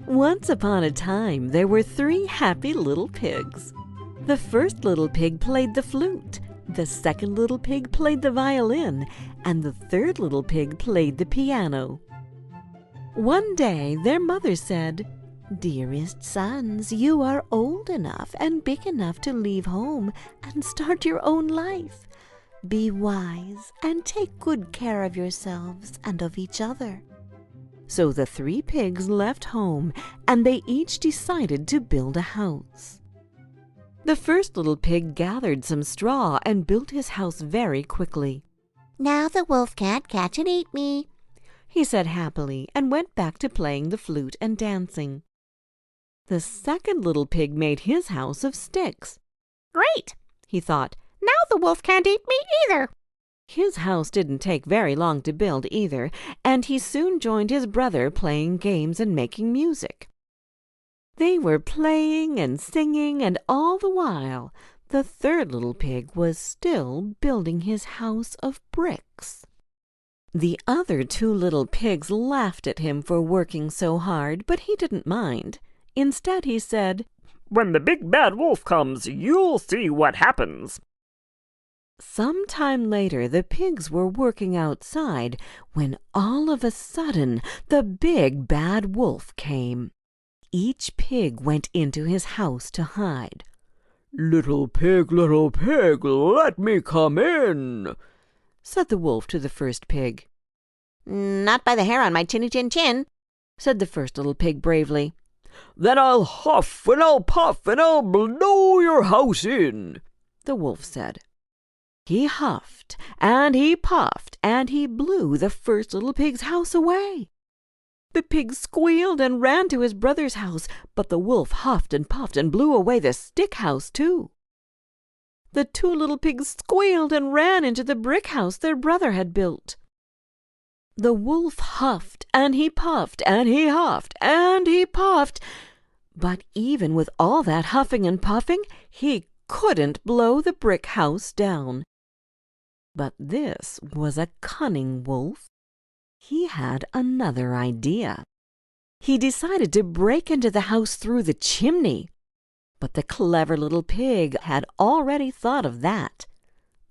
Once upon a time, there were 3 happy little pigs. The first little pig played the flute, the second little pig played the violin, and the third little pig played the piano. One day, their mother said, "Dearest sons, you are old enough and big enough to leave home and start your own life. Be wise and take good care of yourselves and of each other." So the 3 pigs left home, and they each decided to build a house. The first little pig gathered some straw and built his house very quickly. "Now the wolf can't catch and eat me," he said happily, and went back to playing the flute and dancing. The second little pig made his house of sticks. "Great," he thought. "now the wolf can't eat me either." His house didn't take very long to build either, and he soon joined his brother playing games and making music. They were playing and singing, and all the while the third little pig was still building his house of bricks. The other 2 little pigs laughed at him for working so hard, but he didn't mind. Instead, he said, "When the big bad wolf comes, you'll see what happens." Some time later, the pigs were working outside when all of a sudden the big bad wolf came. Each pig went into his house to hide. Little pig, let me come in," said the wolf to the first pig. "Not by the hair on my chinny chin chin," said the first little pig bravely. "Then I'll huff and I'll puff and I'll blow your house in," the wolf said. He huffed and he puffed and he blew the first little pig's house away. The pig squealed and ran to his brother's house, but the wolf huffed and puffed and blew away the stick house too. The 2 little pigs squealed and ran into the brick house their brother had built. The wolf huffed and he puffed and he huffed and he puffed, but even with all that huffing and puffing, he couldn't blow the brick house down. But this was a cunning wolf. He had another idea. He decided to break into the house through the chimney. But the clever little pig had already thought of that.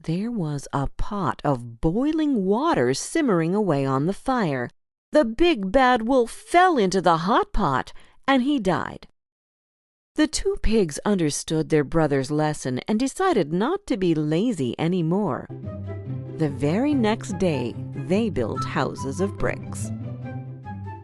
There was a pot of boiling water simmering away on the fire. The big bad wolf fell into the hot pot, and he died. The 2 pigs understood their brother's lesson and decided not to be lazy anymore. The very next day, they built houses of bricks.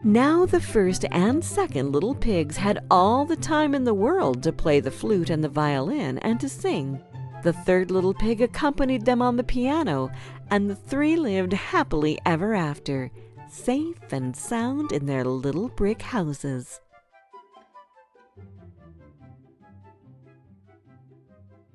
Now the first and second little pigs had all the time in the world to play the flute and the violin and to sing. The third little pig accompanied them on the piano, and the 3 lived happily ever after, safe and sound in their little brick houses.